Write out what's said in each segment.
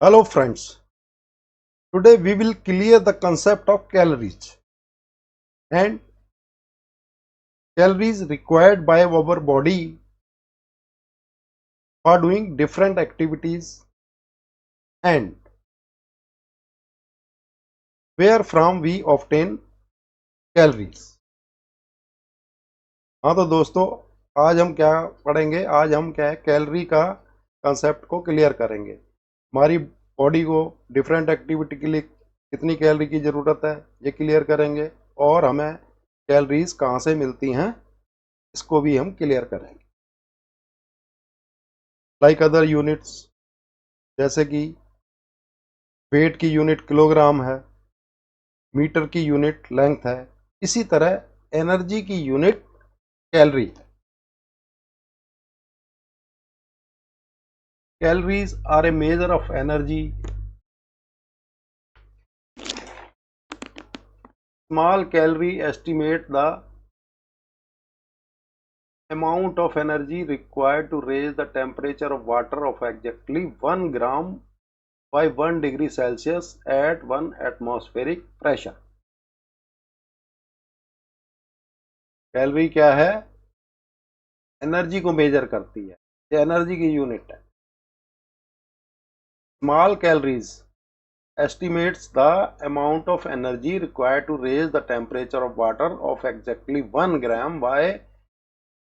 Hello friends, today we will clear the concept of calories and calories required by our body for doing different activities and where from we obtain calories. हाँ तो दोस्तों, आज हम क्या पढ़ेंगे? आज हम क्या है, कैलोरी का कंसेप्ट को क्लियर करेंगे। हमारी बॉडी को डिफरेंट एक्टिविटी के लिए कितनी कैलोरी की ज़रूरत है ये क्लियर करेंगे, और हमें कैलोरीज कहाँ से मिलती हैं इसको भी हम क्लियर करेंगे। लाइक अदर यूनिट्स, जैसे कि वेट की यूनिट किलोग्राम है, मीटर की यूनिट लेंथ है, इसी तरह एनर्जी की यूनिट कैलोरी है। Calories are a measure of energy. Small calorie estimate the amount of energy required to raise the temperature of water of exactly 1 gram by 1 degree Celsius at 1 atmospheric pressure। Calorie क्या है? Energy को major करती है, ये energy की unit है। Small calories estimates the amount of energy required to raise the temperature of water of exactly 1 gram by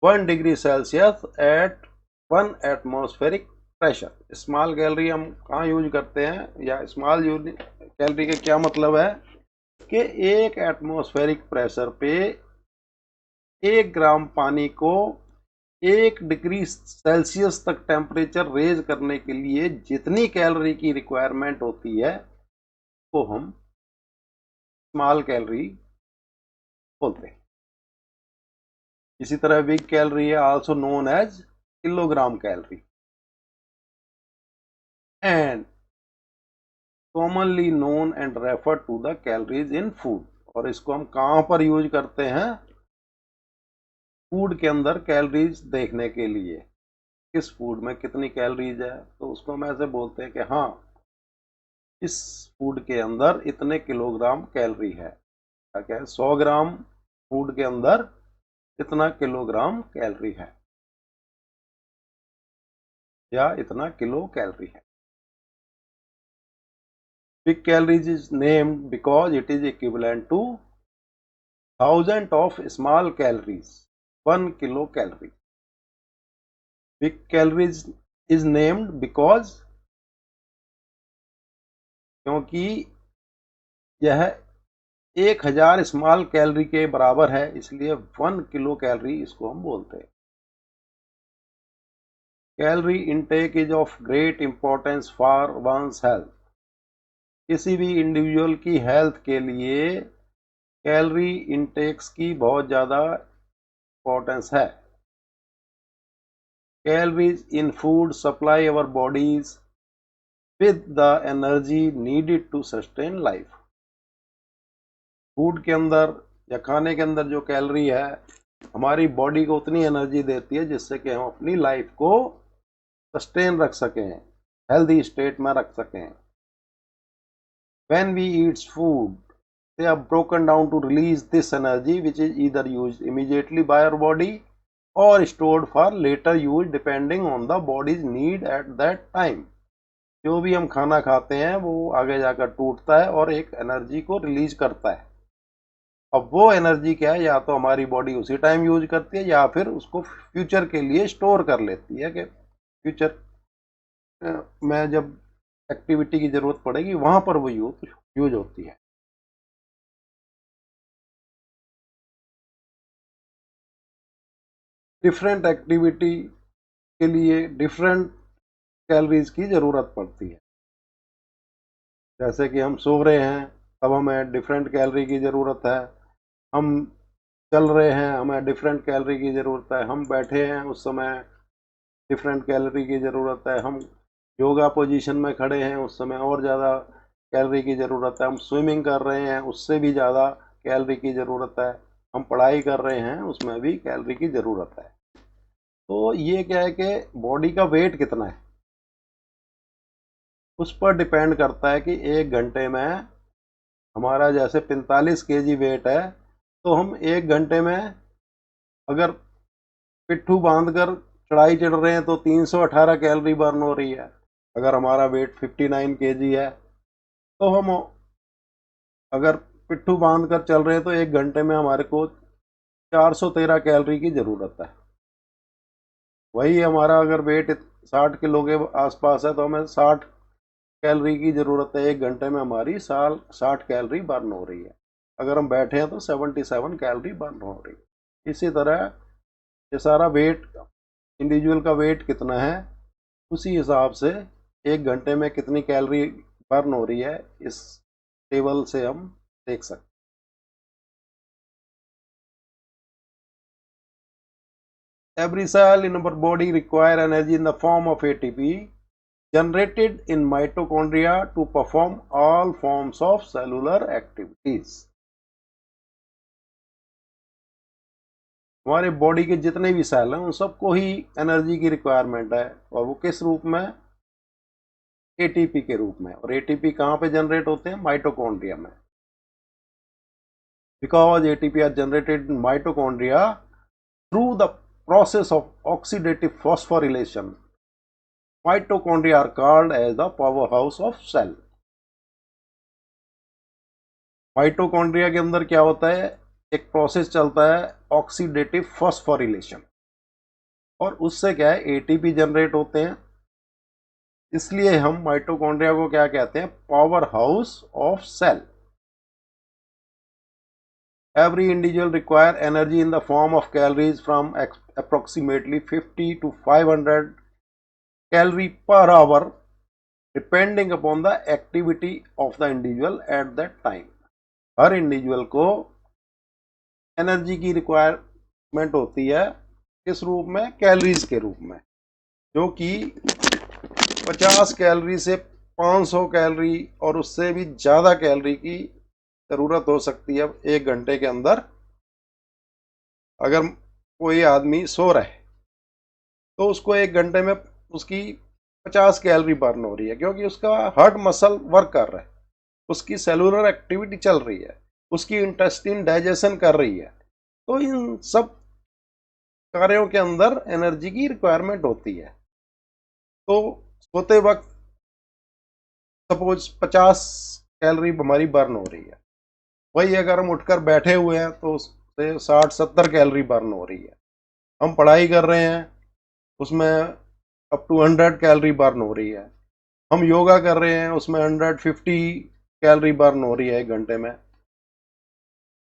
1 degree Celsius at 1 atmospheric pressure। Small calorie हम कहाँ यूज करते हैं, या स्मॉल कैलोरी के क्या मतलब है कि 1 एटमॉस्फेरिक प्रेशर पे 1 ग्राम पानी को 1 डिग्री सेल्सियस तक टेम्परेचर रेज करने के लिए जितनी कैलोरी की रिक्वायरमेंट होती है को हम स्मॉल कैलोरी बोलते हैं। इसी तरह बिग कैलोरी है also known as kilogram calorie and commonly known and refer to the calories in food. और इसको हम कहाँ पर यूज करते हैं? फूड के अंदर कैलोरीज देखने के लिए, किस फूड में कितनी कैलोरीज है, तो उसको हम ऐसे बोलते हैं कि हाँ, इस फूड के अंदर इतने किलोग्राम कैलोरी है। क्या है? 100 ग्राम फूड के अंदर इतना किलोग्राम कैलोरी है या इतना किलो कैलोरी है। Big calories is named because it is equivalent to 1000 of small calories, 1 kilocalorie। Big calories is named because क्योंकि यह 1000 स्मॉल कैलोरी के बराबर है, इसलिए 1 किलो कैलोरी इसको हम बोलते हैं। Calorie intake is of great importance for one's health. किसी भी इंडिविजुअल की हेल्थ के लिए कैलोरी इनटेक्स की बहुत ज़्यादा इंपॉर्टेंस है। Calories in food supply our bodies with the energy needed to sustain life। Food के अंदर या खाने के अंदर जो कैलोरी है हमारी बॉडी को उतनी एनर्जी देती है जिससे कि हम अपनी लाइफ को सस्टेन रख सकें, हेल्दी स्टेट में रख सकें। When we eat food, they are broken down to release this energy which is either used immediately by our body or stored for later use depending on the body's need at that time। जो भी हम खाना खाते हैं वो आगे जाकर टूटता है और एक एनर्जी को रिलीज करता है। अब वो एनर्जी क्या है, या तो हमारी बॉडी उसी टाइम यूज करती है या फिर उसको फ्यूचर के लिए स्टोर कर लेती है कि फ्यूचर में जब एक्टिविटी की जरूरत पड़ेगी वहां पर वो यूज होती है। डिफरेंट एक्टिविटी के लिए डिफरेंट कैलोरीज की ज़रूरत पड़ती है। जैसे कि हम सो रहे हैं तब हमें डिफरेंट कैलोरी की ज़रूरत है, हम चल रहे हैं हमें डिफरेंट कैलोरी की ज़रूरत है, हम बैठे हैं उस समय डिफरेंट कैलोरी की ज़रूरत है, हम योगा पोजीशन में खड़े हैं उस समय और ज़्यादा कैलोरी की ज़रूरत है, हम स्विमिंग कर रहे हैं उससे भी ज़्यादा कैलोरी की ज़रूरत है, हम पढ़ाई कर रहे हैं उसमें भी कैलोरी की ज़रूरत है। तो ये क्या है कि बॉडी का वेट कितना है, उस पर डिपेंड करता है कि 1 घंटे में हमारा जैसे 45 kg वेट है, तो हम 1 घंटे में अगर पिट्ठू बांध कर चढ़ाई चढ़ रहे हैं तो 318 कैलोरी बर्न हो रही है। अगर हमारा वेट 59 kg है तो हम अगर पिट्ठू बांध कर चल रहे हैं तो 1 घंटे में हमारे को 413 कैलोरी की ज़रूरत है। वही हमारा अगर वेट 60 किलो के आसपास है तो हमें 60 कैलोरी की ज़रूरत है। 1 घंटे में हमारी 60 कैलोरी बर्न हो रही है। अगर हम बैठे हैं तो 77 कैलोरी बर्न हो रही है। इसी तरह ये सारा वेट, इंडिविजुअल का वेट कितना है उसी हिसाब से 1 घंटे में कितनी कैलोरी बर्न हो रही है इस टेबल से हम देख सकते हैं। Every cell in our body require energy in the form of ATP generated in mitochondria to perform all forms of cellular activities. हमारे बॉडी के जितने भी सेल हैं उन सबको ही एनर्जी की रिक्वायरमेंट है, और वो किस रूप में? एटीपी के रूप में। और एटीपी कहाँ पे जनरेट होते हैं? माइटोकॉन्ड्रिया में। Because ATP are generated in mitochondria through the process of oxidative phosphorylation. Mitochondria are called as the powerhouse of cell. Mitochondria के अंदर क्या होता है? एक प्रोसेस चलता है ऑक्सीडेटिव फॉस्फोरिलेशन, और उससे क्या है? एटीपी जनरेट होते हैं। इसलिए हम माइटोकॉन्ड्रिया को क्या कहते हैं? Power house of cell. Every individual require energy in the form of calories from approximately 50 to 500 calorie per hour depending upon the activity of the individual at that time. Her individual को energy की requirement होती है किस रूप में? Calories के रूप में, जो कि 50 कैलोरी से 500 कैलोरी और उससे भी ज़्यादा कैलोरी की ज़रूरत हो सकती है 1 घंटे के अंदर। अगर कोई आदमी सो रहा है तो उसको 1 घंटे में उसकी 50 कैलोरी बर्न हो रही है, क्योंकि उसका हार्ट मसल वर्क कर रहा है, उसकी सेलुलर एक्टिविटी चल रही है, उसकी इंटेस्टाइन डाइजेशन कर रही है। तो इन सब कार्यों के अंदर एनर्जी की रिक्वायरमेंट होती है। तो सोते वक्त सपोज 50 कैलोरी हमारी बर्न हो रही है, वही अगर हम उठकर बैठे हुए हैं तो उससे 60-70 कैलोरी बर्न हो रही है। हम पढ़ाई कर रहे हैं उसमें अप टू 100 कैलोरी बर्न हो रही है। हम योगा कर रहे हैं उसमें 150 कैलोरी बर्न हो रही है 1 घंटे में।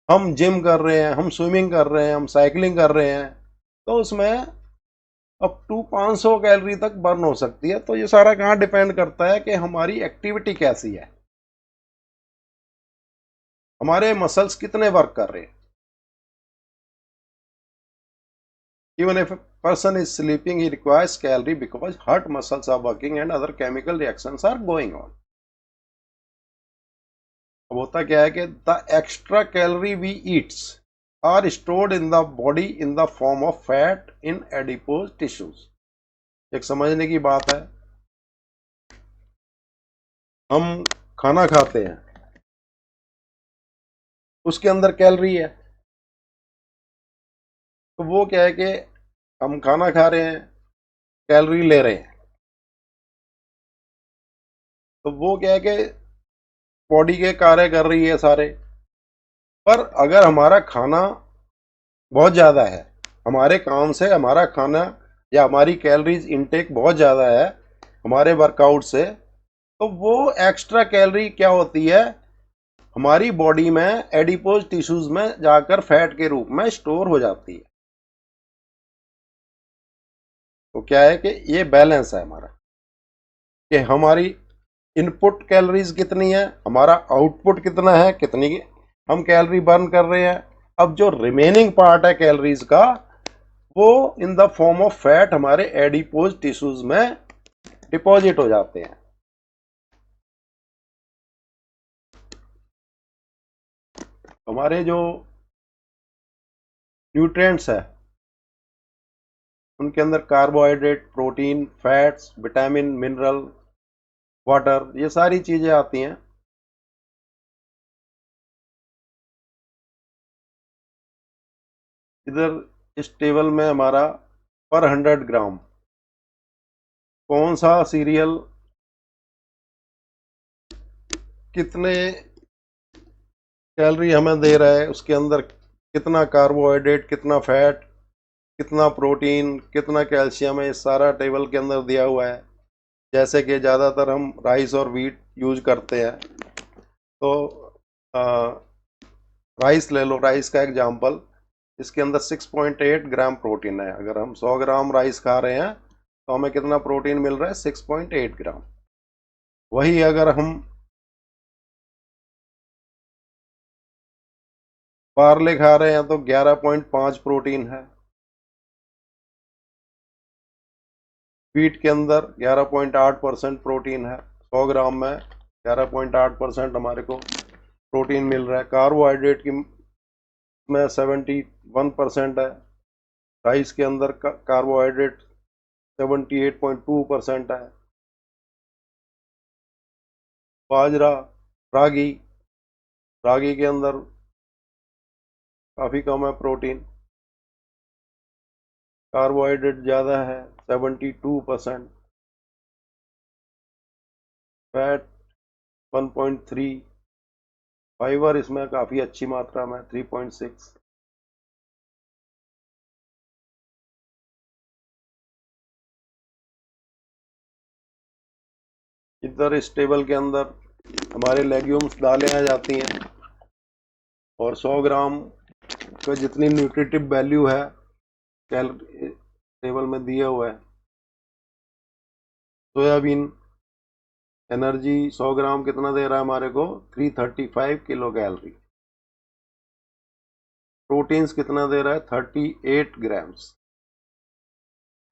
हम जिम कर रहे हैं, हम स्विमिंग कर रहे हैं, हम साइकिलिंग कर रहे हैं, तो उसमें अप टू 500 कैलोरी तक बर्न हो सकती है। तो ये सारा कहाँ डिपेंड करता है कि हमारी एक्टिविटी कैसी है, हमारे मसल्स कितने वर्क कर रहे हैं। Even if a person is sleeping, he requires calorie because heart muscles are working and other chemical reactions are going on. अब होता क्या है कि the extra calorie we eats are stored in the body in the form of fat in adipose tissues. एक समझने की बात है, हम खाना खाते हैं उसके अंदर कैलोरी है, तो वो क्या है कि हम खाना खा रहे हैं, कैलोरी ले रहे हैं, तो वो क्या है कि बॉडी के कार्य कर रही है सारे। पर अगर हमारा खाना बहुत ज़्यादा है, हमारे काम से हमारा खाना या हमारी कैलोरीज इनटेक बहुत ज़्यादा है हमारे वर्कआउट से, तो वो एक्स्ट्रा कैलोरी क्या होती है? हमारी बॉडी में एडिपोज टिश्यूज में जाकर फैट के रूप में स्टोर हो जाती है। तो क्या है कि ये बैलेंस है हमारा, कि हमारी इनपुट कैलोरीज कितनी है, हमारा आउटपुट कितना है, कितनी हम कैलोरी बर्न कर रहे हैं। अब जो रिमेनिंग पार्ट है कैलोरीज का, वो इन द फॉर्म ऑफ फैट हमारे एडिपोज टिश्यूज में डिपॉजिट हो जाते हैं। हमारे जो न्यूट्रिएंट्स है उनके अंदर carbohydrate, protein, fats, vitamin, mineral water, ये सारी चीजें आती हैं। इधर इस टेबल में हमारा पर 100 ग्राम कौन सा सीरियल कितने कैलोरी हमें दे रहा है, उसके अंदर कितना कार्बोहाइड्रेट, कितना फैट, कितना प्रोटीन, कितना कैल्शियम है, इस सारा टेबल के अंदर दिया हुआ है। जैसे कि ज़्यादातर हम राइस और व्हीट यूज करते हैं, तो राइस ले लो, राइस का एग्जांपल। इसके अंदर 6.8 ग्राम प्रोटीन है। अगर हम 100 ग्राम राइस खा रहे हैं तो हमें कितना प्रोटीन मिल रहा है? 6.8 ग्राम। वही अगर हम पार्ले खा रहे हैं तो 11.5 प्रोटीन है। व्हीट के अंदर 11.8% प्रोटीन है। 100 ग्राम में 11.8% हमारे को प्रोटीन मिल रहा है। कार्बोहाइड्रेट की में 71% है। राइस के अंदर कार्बोहाइड्रेट 78.2% है। बाजरा, रागी, रागी के अंदर काफ़ी कम है प्रोटीन, कार्बोहाइड्रेट ज़्यादा है 72%, फैट 1.3, फाइबर इसमें काफ़ी अच्छी मात्रा में 3.6। इधर इस टेबल के अंदर हमारे लेग्यूम्स डाले आ जाती हैं, और 100 ग्राम का जितनी न्यूट्रिटिव वैल्यू है कैलोरी टेबल में दिया हुआ है। सोयाबीन एनर्जी 100 ग्राम कितना दे रहा है हमारे को? 335 किलो कैलोरी। प्रोटीन्स कितना दे रहा है? 38 grams.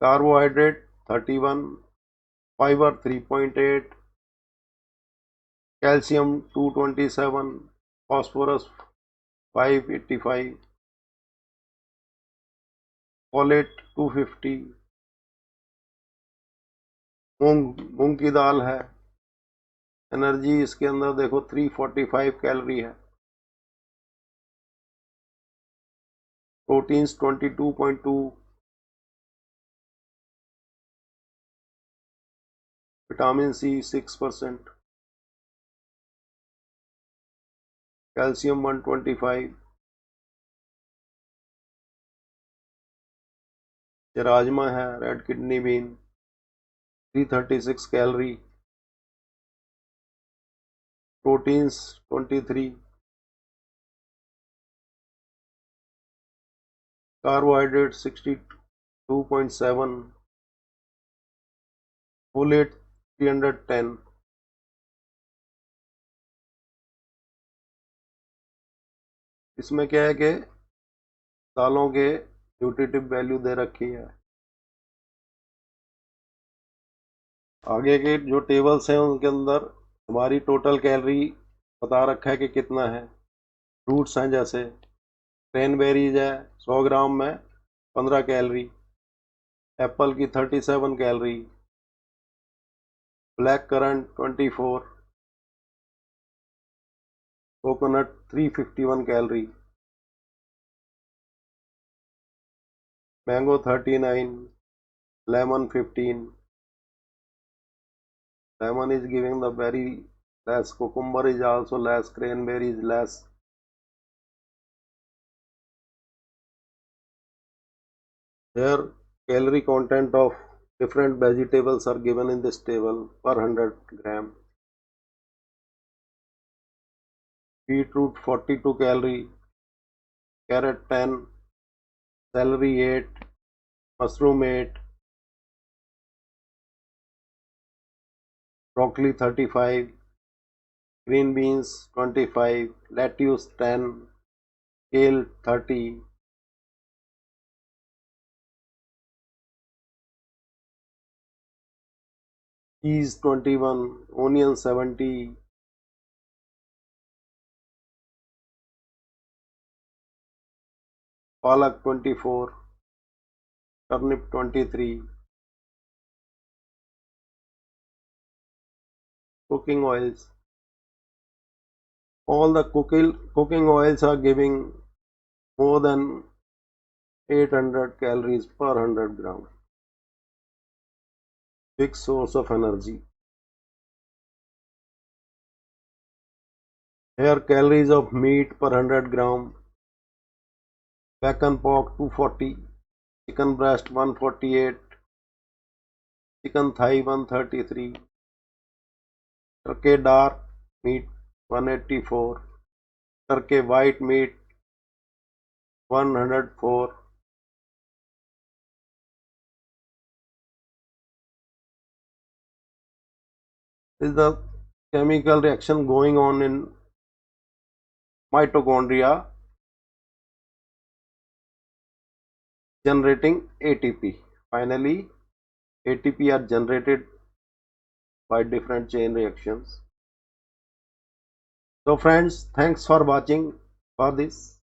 Carbohydrate 31, fibre 3.8, calcium 227, phosphorus 585, folate 250, मूंग मूंग की दाल है, एनर्जी इसके अंदर देखो 345 कैलोरी है। Proteins 22.2, vitamin C 6%, calcium 125। ये राजमा है, red kidney bean 336 calorie, proteins 23, carbohydrate 62.7, folate 310। इसमें क्या है कि दालों के न्यूट्रिटिव वैल्यू दे रखी है। आगे के जो टेबल्स हैं उनके अंदर हमारी टोटल कैलोरी बता रखा है कि कितना है। फ्रूट्स हैं जैसे क्रैनबेरीज है, 100 ग्राम में 15 कैलोरी, एप्पल की 37 calorie, black currant 24, coconut 351 calorie, mango 39, lemon 15। Lemon is giving the very less. Cucumber is also less. Cranberry is less. Here, calorie content of different vegetables are given in this table per 100 gram. Beetroot 42 calorie, carrot 10, celery 8, mushroom 8, broccoli 35, green beans 25, lettuce 10, kale 30, cheese 21, onion 70, palak 24, turnip 23, cooking oils. All the cooking oils are giving more than 800 calories per 100 gram. Big source of energy. Here calories of meat per 100 gram. Bacon pork 240, chicken breast 148, chicken thigh 133, turkey dark meat 184, turkey white meat 104. This is the chemical reaction going on in mitochondria generating ATP. Finally, ATP are generated by different chain reactions. So friends, thanks for watching for this.